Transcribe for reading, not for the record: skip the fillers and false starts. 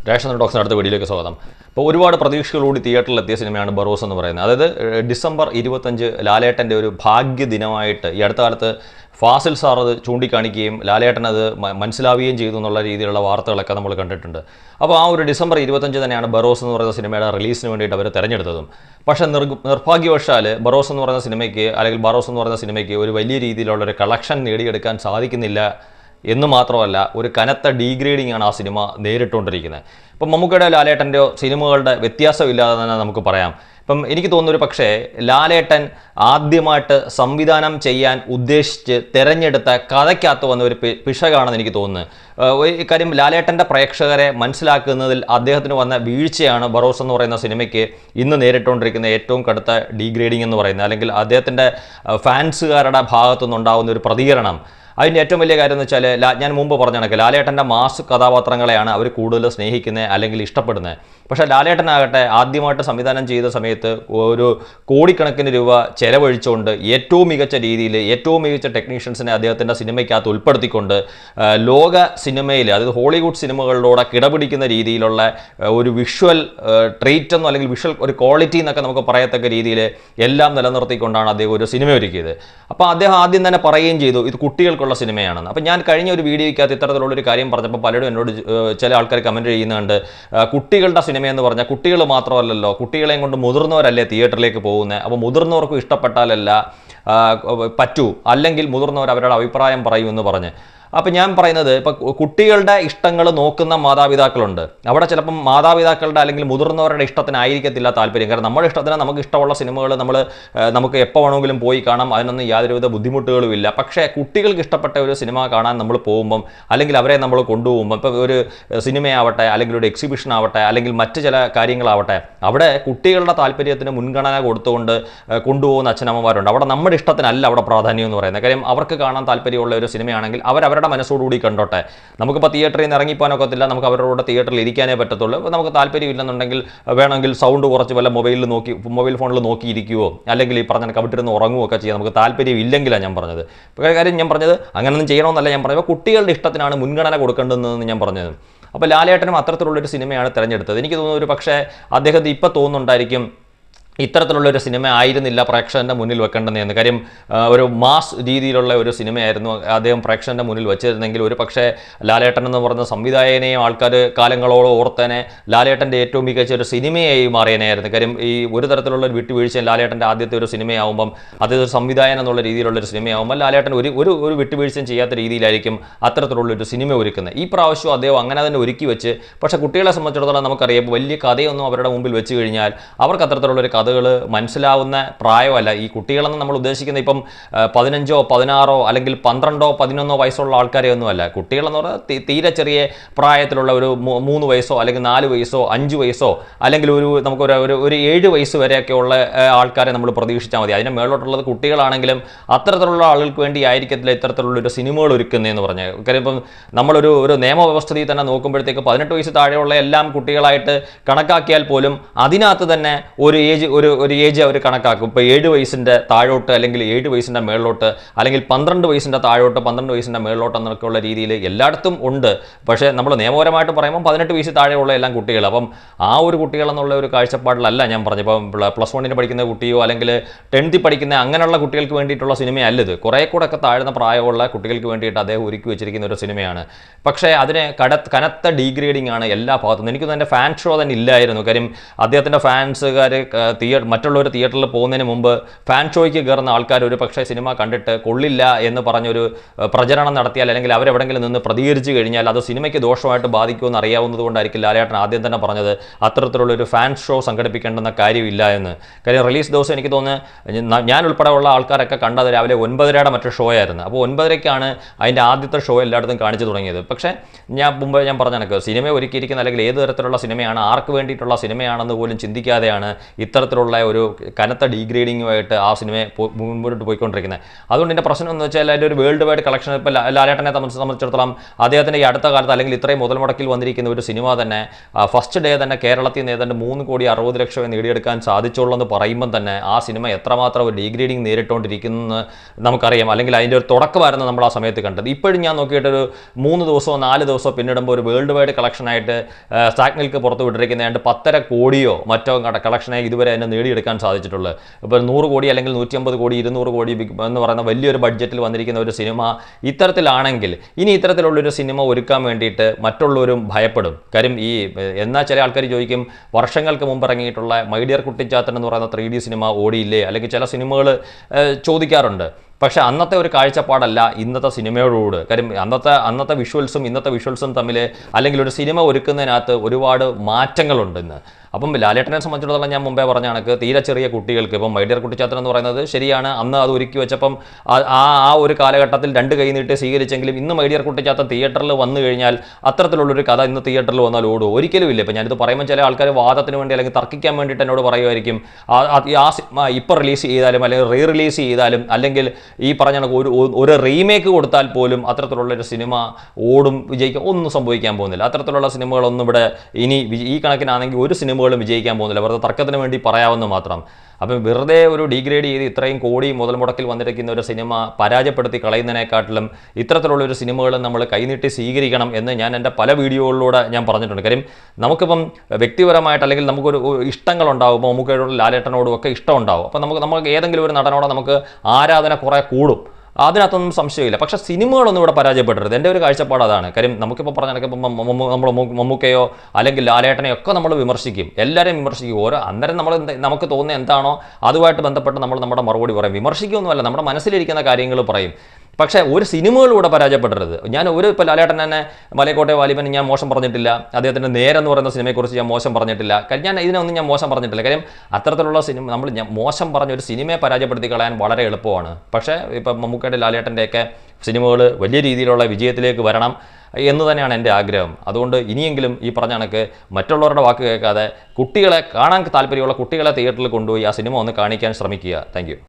Ration ടോക്സിന് അടുത്ത വീഡിയോയിലേക്ക് സ്വാഗതം. അപ്പോൾ ഒരുപാട് പ്രതീക്ഷകളോടി തിയേറ്ററിലെത്തിയ സിനിമയാണ് ബറോസ് എന്ന് പറയുന്നത്. അതായത് ഡിസംബർ 25 ലാലേട്ടൻ്റെ ഒരു ഭാഗ്യദിനമായിട്ട് ഈ അടുത്ത കാലത്ത് ഫാസിൽ സാർ അത് ചൂണ്ടിക്കാണിക്കുകയും ലാലേട്ടൻ അത് മനസ്സിലാവുകയും ചെയ്തു എന്നുള്ള രീതിയിലുള്ള വാർത്തകളൊക്കെ നമ്മൾ കണ്ടിട്ടുണ്ട്. അപ്പോൾ ആ ഒരു ഡിസംബർ 25 തന്നെയാണ് ബറോസ് എന്ന് പറയുന്ന സിനിമയുടെ റിലീസിന് വേണ്ടിയിട്ട് അവർ തിരഞ്ഞെടുത്തതും. പക്ഷേ നിർഭാഗ്യവശാൽ ബറോസ് എന്ന് പറയുന്ന സിനിമയ്ക്ക് അല്ലെങ്കിൽ ബറോസ് എന്ന് പറയുന്ന സിനിമയ്ക്ക് ഒരു വലിയ രീതിയിലുള്ള ഒരു കളക്ഷൻ നേടിയെടുക്കാൻ സാധിക്കുന്നില്ല എന്ന് മാത്രമല്ല, ഒരു കനത്ത ഡീഗ്രേഡിംഗ് ആണ് ആ സിനിമ നേരിട്ടുകൊണ്ടിരിക്കുന്നത്. ഇപ്പം മമ്മൂക്കയുടെ ലാലേട്ടൻ്റെയോ സിനിമകളുടെ വ്യത്യാസമില്ലാതെ തന്നെ നമുക്ക് പറയാം. ഇപ്പം എനിക്ക് തോന്നുന്നൊരു പക്ഷേ ലാലേട്ടൻ ആദ്യമായിട്ട് സംവിധാനം ചെയ്യാൻ ഉദ്ദേശിച്ച് തിരഞ്ഞെടുത്ത കഥയ്ക്കകത്ത് വന്ന ഒരു പിശകാണെന്ന് എനിക്ക് തോന്നുന്നത്. കാര്യം ലാലേട്ടൻ്റെ പ്രേക്ഷകരെ മനസ്സിലാക്കുന്നതിൽ അദ്ദേഹത്തിന് വന്ന വീഴ്ചയാണ് ബറോസ് എന്ന് പറയുന്ന സിനിമയ്ക്ക് ഇന്ന് നേരിട്ടുകൊണ്ടിരിക്കുന്ന ഏറ്റവും കടുത്ത ഡീഗ്രേഡിംഗ് എന്ന് പറയുന്നത്. അല്ലെങ്കിൽ അദ്ദേഹത്തിൻ്റെ ഫാൻസുകാരുടെ ഭാഗത്തുനിന്നുണ്ടാകുന്ന ഒരു പ്രതികരണം. അതിൻ്റെ ഏറ്റവും വലിയ കാര്യം എന്ന് വെച്ചാൽ ഞാൻ മുമ്പ് പറഞ്ഞ കണക്ക് ലാലേട്ടൻ്റെ മാസ് കഥാപാത്രങ്ങളെയാണ് അവർ കൂടുതൽ സ്നേഹിക്കുന്നത് അല്ലെങ്കിൽ ഇഷ്ടപ്പെടുന്നത്. പക്ഷേ ലാലേട്ടനാകട്ടെ ആദ്യമായിട്ട് സംവിധാനം ചെയ്ത സമയത്ത് ഒരു കോടിക്കണക്കിന് രൂപ ചെലവഴിച്ചുകൊണ്ട് ഏറ്റവും മികച്ച രീതിയിൽ ഏറ്റവും മികച്ച ടെക്നീഷ്യൻസിനെ അദ്ദേഹത്തിൻ്റെ സിനിമയ്ക്കകത്ത് ഉൾപ്പെടുത്തിക്കൊണ്ട് ലോക സിനിമയിൽ, അതായത് ഹോളിവുഡ് സിനിമകളിലൂടെ കിടപിടിക്കുന്ന രീതിയിലുള്ള ഒരു വിഷ്വൽ ട്രീറ്റ് എന്നോ അല്ലെങ്കിൽ വിഷ്വൽ ഒരു ക്വാളിറ്റി എന്നൊക്കെ നമുക്ക് പറയത്തക്ക രീതിയിൽ എല്ലാം നിലനിർത്തിക്കൊണ്ടാണ് അദ്ദേഹം ഒരു സിനിമ ഒരുക്കിയത്. അപ്പോൾ അദ്ദേഹം ആദ്യം തന്നെ പറയുകയും ചെയ്തു ഇത് കുട്ടികൾക്കുള്ള സിനിമയാണെന്ന്. അപ്പം ഞാൻ കഴിഞ്ഞ ഒരു വീഡിയോയ്ക്കകത്ത് ഇത്തരത്തിലുള്ളൊരു കാര്യം പറഞ്ഞപ്പോൾ പലരും എന്നോട് ചില ആൾക്കാർ കമൻറ്റ് ചെയ്യുന്നുണ്ട്, കുട്ടികളുടെ സിനിമയെന്ന് പറഞ്ഞാൽ കുട്ടികൾ മാത്രമല്ലല്ലോ, കുട്ടികളെയും കൊണ്ട് മുതിർന്നവരല്ലേ തിയേറ്ററിലേക്ക് പോകുന്നത്, അപ്പോൾ മുതിർന്നവർക്കും ഇഷ്ടപ്പെട്ടാലല്ല പറ്റൂ, അല്ലെങ്കിൽ മുതിർന്നവർ അവരുടെ അഭിപ്രായം പറയുമെന്ന് പറഞ്ഞ്. അപ്പം ഞാൻ പറയുന്നത് ഇപ്പം കുട്ടികളുടെ ഇഷ്ടങ്ങൾ നോക്കുന്ന മാതാപിതാക്കളുണ്ട്. അവിടെ ചിലപ്പം മാതാപിതാക്കളുടെ അല്ലെങ്കിൽ മുതിർന്നവരുടെ ഇഷ്ടത്തിനായിരിക്കത്തില്ല താല്പര്യം. കാരണം നമ്മുടെ ഇഷ്ടത്തിന് നമുക്ക് ഇഷ്ടമുള്ള സിനിമകൾ നമുക്ക് എപ്പോൾ വേണമെങ്കിലും പോയി കാണാം, അതിനൊന്നും യാതൊരുവിധ ബുദ്ധിമുട്ടുകളും ഇല്ല. പക്ഷേ കുട്ടികൾക്ക് ഇഷ്ടപ്പെട്ട ഒരു സിനിമ കാണാൻ നമ്മൾ പോകുമ്പം അല്ലെങ്കിൽ അവരെ നമ്മൾ കൊണ്ടുപോകുമ്പം ഇപ്പം ഒരു സിനിമയാവട്ടെ അല്ലെങ്കിൽ ഒരു എക്സിബിഷൻ ആവട്ടെ അല്ലെങ്കിൽ മറ്റ് ചില കാര്യങ്ങളാവട്ടെ, അവിടെ കുട്ടികളുടെ താല്പര്യത്തിന് മുൻഗണന കൊടുത്തുകൊണ്ട് കൊണ്ടുപോകുന്ന അച്ഛനമ്മമാരുണ്ട്. അവിടെ നമ്മുടെ ഇഷ്ടത്തിനല്ല അവിടെ പ്രാധാന്യം എന്ന് പറയുന്നത്. കാര്യം അവർക്ക് കാണാൻ താല്പര്യമുള്ള ഒരു സിനിമയാണെങ്കിൽ അവരുടെ മനസ്സോടുകൂടി കണ്ടോട്ടെ. നമുക്കിപ്പോൾ തിയേറ്ററിൽ നിന്ന് ഇറങ്ങിപ്പോകാനൊക്കത്തില്ല, നമുക്ക് അവരോട് തിയേറ്ററിൽ ഇരിക്കാനേ പറ്റത്തുള്ളൂ. നമുക്ക് താല്പര്യമില്ലെന്നുണ്ടെങ്കിൽ വേണമെങ്കിൽ സൗണ്ട് കുറച്ച് വല്ല മൊബൈൽ ഫോണിൽ നോക്കിയിരിക്കുവോ അല്ലെങ്കിൽ ഈ പറഞ്ഞ കവിട്ടിരുന്ന് ഉറങ്ങുകയോ ഒക്കെ ചെയ്യാം. നമുക്ക് താല്പര്യം ഇല്ലെങ്കിലാണ് ഞാൻ പറഞ്ഞത്. കാര്യം ഞാൻ പറഞ്ഞത് അങ്ങനെയൊന്നും ചെയ്യണമെന്നല്ല ഞാൻ പറഞ്ഞത്, കുട്ടികളുടെ ഇഷ്ടത്തിനാണ് മുൻഗണന കൊടുക്കേണ്ടതെന്ന് ഞാൻ പറഞ്ഞത്. അപ്പോൾ ലാലേട്ടനും അത്തരത്തിലുള്ളൊരു സിനിമയാണ് തിരഞ്ഞെടുത്തത്. എനിക്ക് തോന്നുന്നു ഒരു പക്ഷേ അദ്ദേഹത്തിന് ഇപ്പോൾ തോന്നുന്നുണ്ടായിരിക്കും ഇത്തരത്തിലുള്ളൊരു സിനിമ ആയിരുന്നില്ല പ്രേക്ഷകൻ്റെ മുന്നിൽ വെക്കേണ്ടതെന്ന്. കാര്യം ഒരു മാസ് രീതിയിലുള്ള ഒരു സിനിമയായിരുന്നു അദ്ദേഹം പ്രേക്ഷകൻ്റെ മുന്നിൽ വെച്ചിരുന്നെങ്കിൽ ഒരു പക്ഷേ ലാലേട്ടൻ എന്ന് പറയുന്ന സംവിധായകനെയും ആൾക്കാർ കാലങ്ങളോളം ഓർത്തേനെ ലാലേട്ടൻ്റെ ഏറ്റവും മികച്ച ഒരു സിനിമയായി മാറിയനായിരുന്നു. കാര്യം ഈ ഒരു തരത്തിലുള്ള ഒരു വിട്ടുവീഴ്ചയും ലാലേട്ടൻ്റെ ആദ്യത്തെ ഒരു സിനിമയാവുമ്പം അതൊരു സംവിധായകൻ എന്നുള്ള രീതിയിലുള്ളൊരു സിനിമയാവുമ്പോൾ ലാലേട്ടൻ ഒരു വിട്ടുവീഴ്ചയും ചെയ്യാത്ത രീതിയിലായിരിക്കും അത്തരത്തിലുള്ളൊരു സിനിമ ഒരുക്കുന്നത്. ഈ പ്രാവശ്യം അദ്ദേഹം അങ്ങനെ തന്നെ ഒരുക്കി വെച്ച്, പക്ഷേ കുട്ടികളെ സംബന്ധിച്ചിടത്തോളം നമുക്കറിയാം വലിയ കഥയൊന്നും അവരുടെ മുമ്പിൽ വെച്ച് കഴിഞ്ഞാൽ അവർക്ക് അത്തരത്തിലുള്ളൊരു കഥകൾ മനസ്സിലാവുന്ന പ്രായമല്ല. ഈ കുട്ടികളെന്ന് നമ്മൾ ഉദ്ദേശിക്കുന്നത് ഇപ്പം 15, 16 അല്ലെങ്കിൽ 12, 11 വയസ്സുള്ള ആൾക്കാരെ ഒന്നുമല്ല. കുട്ടികളെന്ന് പറഞ്ഞാൽ തീരെ ചെറിയ പ്രായത്തിലുള്ള ഒരു 3 വയസ്സോ അല്ലെങ്കിൽ 4 വയസ്സോ 5 വയസ്സോ അല്ലെങ്കിൽ നമുക്കൊരു 7 വയസ്സ് വരെയൊക്കെ ഉള്ള ആൾക്കാരെ നമ്മൾ പ്രതീക്ഷിച്ചാൽ മതി. അതിന് മേളോട്ടുള്ളത് കുട്ടികളാണെങ്കിലും അത്തരത്തിലുള്ള ആളുകൾക്ക് വേണ്ടി ആയിരിക്കത്തില്ല ഇത്തരത്തിലുള്ളൊരു സിനിമകൾ ഒരുക്കുന്നതെന്ന് പറഞ്ഞാൽ. കാര്യം ഇപ്പം നമ്മളൊരു നിയമവ്യവസ്ഥയിൽ തന്നെ നോക്കുമ്പോഴത്തേക്ക് 18 വയസ്സ് താഴെയുള്ള എല്ലാം കുട്ടികളായിട്ട് കണക്കാക്കിയാൽ പോലും അതിനകത്ത് തന്നെ ഒരു ഏജ് അവർ കണക്കാക്കും. ഇപ്പോൾ 7 വയസ്സിൻ്റെ താഴോട്ട് അല്ലെങ്കിൽ 7 വയസ്സിൻ്റെ മേളിലോട്ട് അല്ലെങ്കിൽ 12 വയസ്സിൻ്റെ താഴോട്ട് 12 വയസ്സിൻ്റെ മേളിലോട്ട് എന്നൊക്കെയുള്ള രീതിയിൽ എല്ലായിടത്തും ഉണ്ട്. പക്ഷേ നമ്മൾ നിയമപരമായിട്ട് പറയുമ്പോൾ 18 വയസ്സ് താഴെയുള്ള എല്ലാം കുട്ടികൾ. അപ്പം ആ ഒരു കുട്ടികളെന്നുള്ള ഒരു കാഴ്ചപ്പാടിലല്ല ഞാൻ പറഞ്ഞു. ഇപ്പം +1 പഠിക്കുന്ന കുട്ടിയോ അല്ലെങ്കിൽ 10th പഠിക്കുന്ന അങ്ങനെയുള്ള കുട്ടികൾക്ക് വേണ്ടിയിട്ടുള്ള സിനിമയല്ല ഇത്. കുറേ കൂടെ ഒക്കെ താഴ്ന്ന പ്രായമുള്ള കുട്ടികൾക്ക് വേണ്ടിയിട്ട് അദ്ദേഹം ഒരുക്കി വെച്ചിരിക്കുന്ന ഒരു സിനിമയാണ്. പക്ഷേ അതിന് കനത്ത ഡീഗ്രേഡിംഗ് ആണ് എല്ലാ ഭാഗത്തും. എനിക്കൊന്നും എൻ്റെ ഫാൻ ഷോ തന്നെ ഇല്ലായിരുന്നു. കാര്യം അദ്ദേഹത്തിൻ്റെ ഫാൻസുകാർ മറ്റുള്ളവർ തിയേറ്ററിൽ പോകുന്നതിന് മുമ്പ് ഫാൻ ഷോയ്ക്ക് കയറുന്ന ആൾക്കാർ ഒരു പക്ഷേ സിനിമ കണ്ടിട്ട് കൊള്ളില്ല എന്ന് പറഞ്ഞൊരു പ്രചരണം നടത്തിയാൽ അല്ലെങ്കിൽ അവരെവിടെങ്കിലും നിന്ന് പ്രതികരിച്ചു കഴിഞ്ഞാൽ അത് സിനിമയ്ക്ക് ദോഷമായിട്ട് ബാധിക്കുമെന്ന് അറിയാവുന്നത് കൊണ്ടായിരിക്കും ലാലേട്ടൻ ആദ്യം തന്നെ പറഞ്ഞത് അത്തരത്തിലുള്ളൊരു ഫാൻ ഷോ സംഘടിപ്പിക്കേണ്ടെന്ന കാര്യമില്ല എന്ന്. കാര്യം റിലീസ് ദിവസം എനിക്ക് തോന്നുന്നു ഞാൻ ഉൾപ്പെടെയുള്ള ആൾക്കാരൊക്കെ കണ്ടത് രാവിലെ 9:30 മറ്റൊരു ഷോ ആയിരുന്നു. അപ്പോൾ 9:30 അതിൻ്റെ ആദ്യത്തെ ഷോ എല്ലായിടത്തും കാണിച്ചു തുടങ്ങിയത്. പക്ഷേ ഞാൻ പറഞ്ഞ കണക്ക് സിനിമ ഒരുക്കിയിരിക്കുന്ന അല്ലെങ്കിൽ ഏത് തരത്തിലുള്ള സിനിമയാണ് ആർക്ക് വേണ്ടിയിട്ടുള്ള സിനിമയാണെന്ന് പോലും ചിന്തിക്കാതെയാണ് ഇത്തരത്തിലുള്ള അത്തരത്തിലുള്ള ഒരു കനത്ത ഡീഗ്രേഡിങ്ങുമായിട്ട് ആ സിനിമയെ മുമ്പോട്ട് പോയിക്കൊണ്ടിരിക്കുന്നത്. അതുകൊണ്ട് എൻ്റെ പ്രശ്നം എന്ന് വെച്ചാൽ അതിൻ്റെ ഒരു വേൾഡ് വൈഡ് കളക്ഷൻ ഇപ്പോൾ ലാലേട്ടനെ സംബന്ധിച്ചിടത്തോളം അദ്ദേഹത്തിൻ്റെ ഈ അടുത്ത കാലത്ത് അല്ലെങ്കിൽ ഇത്രയും മുതൽ മുടക്കിൽ വന്നിരിക്കുന്ന ഒരു സിനിമ തന്നെ ഫസ്റ്റ് ഡേ തന്നെ കേരളത്തിൽ നിന്ന് ഏതാണ്ട് 3,60,00,000 നേടിയെടുക്കാൻ സാധിച്ചുള്ളൂ എന്ന് പറയുമ്പം തന്നെ ആ സിനിമ എത്രമാത്രം ഒരു ഡീഗ്രേഡിങ് നേരിട്ടുകൊണ്ടിരിക്കുന്നു നമുക്കറിയാം. അല്ലെങ്കിൽ അതിൻ്റെ ഒരു തുടക്കമായിരുന്നു നമ്മൾ ആ സമയത്ത് കണ്ടത്. ഇപ്പോഴും ഞാൻ നോക്കിയിട്ടൊരു 3 ദിവസമോ 4 ദിവസമോ പിന്നിടുമ്പോൾ ഒരു വേൾഡ് വൈഡ് കളക്ഷനായിട്ട് സ്റ്റാഗ്നിൽക്ക് പുറത്ത് വിട്ടിരിക്കുന്ന 2.5 കോടിയോ മറ്റോ കളക്ഷനായി ഇതുവരെ അതിനെ നേടിയെടുക്കാൻ സാധിച്ചിട്ടുള്ളത്. ഇപ്പോൾ 100 കോടി അല്ലെങ്കിൽ 150 കോടി 200 കോടി എന്ന് പറയുന്ന വലിയൊരു ബഡ്ജറ്റിൽ വന്നിരിക്കുന്ന ഒരു സിനിമ ഇത്തരത്തിലാണെങ്കിൽ ഇനി ഇത്തരത്തിലുള്ളൊരു സിനിമ ഒരുക്കാൻ വേണ്ടിയിട്ട് മറ്റുള്ളവരും ഭയപ്പെടും. കാര്യം ഈ എന്നാൽ ചില ആൾക്കാർ ചോദിക്കും, വർഷങ്ങൾക്ക് മുമ്പ് ഇറങ്ങിയിട്ടുള്ള മൈ ഡിയർ കുട്ടിച്ചാത്തൻ എന്ന് പറയുന്ന 3D സിനിമ ഓടിയില്ലേ, അല്ലെങ്കിൽ ചില സിനിമകൾ ചോദിക്കാറുണ്ട്. പക്ഷേ അന്നത്തെ ഒരു കാഴ്ചപ്പാടല്ല ഇന്നത്തെ സിനിമയോടുകൂട്. കാര്യം അന്നത്തെ വിഷ്വൽസും ഇന്നത്തെ വിഷ്വൽസും തമ്മിൽ അല്ലെങ്കിൽ ഒരു സിനിമ ഒരുക്കുന്നതിനകത്ത് ഒരുപാട് മാറ്റങ്ങളുണ്ട് ഇന്ന്. അപ്പം ലാലേട്ടനെ സംബന്ധിച്ചിടത്തോളം ഞാൻ മുമ്പേ പറഞ്ഞ കണക്ക് തീരെ ചെറിയ കുട്ടികൾക്ക് ഇപ്പം മൈ ഡിയർ കുട്ടിച്ചാത്തൻ എന്ന് പറയുന്നത് ശരിയാണ്, അന്ന് അത് ഒരുക്കി വെച്ചപ്പം ആ ഒരു കാലഘട്ടത്തിൽ 2 കൈ നീട്ടി സ്വീകരിച്ചെങ്കിലും ഇന്ന് മൈ ഡിയർ കുട്ടിച്ചാത്തൻ തിയേറ്ററിൽ വന്നു കഴിഞ്ഞാൽ അത്തരത്തിലുള്ളൊരു കഥ ഇന്ന് തിയേറ്ററിൽ വന്നാൽ ഓടും? ഒരിക്കലും ഇല്ല. ഇപ്പം ഞാനിത് പറയുമ്പോൾ ചില ആൾക്കാർ വാദത്തിന് വേണ്ടി അല്ലെങ്കിൽ തർക്കിക്കാൻ വേണ്ടിയിട്ട് എന്നോട് പറയുമായിരിക്കും, ആ സിനിമ ഇപ്പോൾ റിലീസ് ചെയ്താലും അല്ലെങ്കിൽ റീ റിലീസ് ചെയ്താലും അല്ലെങ്കിൽ ഈ പറഞ്ഞ ഒരു റീമേക്ക് കൊടുത്താൽ പോലും അത്തരത്തിലുള്ളൊരു സിനിമ ഓടും വിജയിക്കും ഒന്നും സംഭവിക്കാൻ പോകുന്നില്ല. അത്തരത്തിലുള്ള സിനിമകളൊന്നും ഇവിടെ ഇനി ഈ കണക്കിനാണെങ്കിൽ ഒരു സിനിമകളും വിജയിക്കാൻ പോകുന്നില്ല. വെറുതെ തർക്കത്തിന് വേണ്ടി പറയാമെന്ന് മാത്രം. അപ്പം വെറുതെ ഒരു ഡീഗ്രേഡ് ചെയ്ത് ഇത്രയും കോടി മുതൽ മുടക്കിൽ വന്നിരിക്കുന്ന ഒരു സിനിമ പരാജയപ്പെടുത്തി കളയുന്നതിനെക്കാട്ടിലും ഇത്തരത്തിലുള്ളൊരു സിനിമകൾ നമ്മൾ കൈനീട്ടി സ്വീകരിക്കണം എന്ന് ഞാൻ എൻ്റെ പല വീഡിയോകളിലൂടെ ഞാൻ പറഞ്ഞിട്ടുണ്ട്. കാര്യം നമുക്കിപ്പം വ്യക്തിപരമായിട്ട് അല്ലെങ്കിൽ നമുക്കൊരു ഇഷ്ടങ്ങളുണ്ടാകുമ്പോൾ നമുക്കോടും ലാലേട്ടനോടും ഒക്കെ ഇഷ്ടമുണ്ടാകും. അപ്പം നമുക്ക് ഏതെങ്കിലും ഒരു നടനോടെ നമുക്ക് ആരാധന കുറേ കൂടും, അതിനകത്തൊന്നും സംശയമില്ല. പക്ഷേ സിനിമകളൊന്നും ഇവിടെ പരാജയപ്പെടരുത്. എൻ്റെ ഒരു കാഴ്ചപ്പാട് അതാണ്. കാര്യം നമുക്കിപ്പോൾ പറഞ്ഞാൽ നമ്മൾ മമ്മൂക്കയോ അല്ലെങ്കിൽ ലാലേട്ടനെയോ ഒക്കെ നമ്മൾ വിമർശിക്കും, എല്ലാവരെയും വിമർശിക്കും. അന്നേരം നമുക്ക് തോന്നുന്ന എന്താണോ അതുമായിട്ട് ബന്ധപ്പെട്ട് നമ്മൾ നമ്മുടെ മറുപടി പറയും. വിമർശിക്കുകയൊന്നുമല്ല, നമ്മുടെ മനസ്സിലിരിക്കുന്ന കാര്യങ്ങൾ പറയും. പക്ഷേ ഒരു സിനിമകളിലൂടെ പരാജയപ്പെടരുത്. ഇപ്പോൾ ലാലേട്ടൻ തന്നെ മലയക്കോട്ടെ വാലിബൻ ഞാൻ മോശം പറഞ്ഞിട്ടില്ല, അദ്ദേഹത്തിൻ്റെ നേരെന്ന് പറയുന്ന സിനിമയെക്കുറിച്ച് ഞാൻ മോശം പറഞ്ഞിട്ടില്ല. കാര്യം ഇതിനൊന്നും ഞാൻ മോശം പറഞ്ഞിട്ടില്ല. കാര്യം അത്തരത്തിലുള്ള സിനിമ മോശം പറഞ്ഞ ഒരു സിനിമയെ പരാജയപ്പെടുത്തി കളയാൻ വളരെ എളുപ്പമാണ്. പക്ഷേ ഇപ്പം മമ്മൂക്കയുടെ ലാലേട്ടൻ്റെയൊക്കെ സിനിമകൾ വലിയ രീതിയിലുള്ള വിജയത്തിലേക്ക് വരണം എന്ന് തന്നെയാണ് എൻ്റെ ആഗ്രഹം. അതുകൊണ്ട് ഇനിയെങ്കിലും ഈ പറഞ്ഞ കണക്ക് മറ്റുള്ളവരുടെ വാക്ക് കേൾക്കാതെ കുട്ടികളെ കാണാൻ താല്പര്യമുള്ള കുട്ടികളെ തിയേറ്ററിൽ കൊണ്ടുപോയി ആ സിനിമ ഒന്ന് കാണിക്കാൻ ശ്രമിക്കുക. താങ്ക്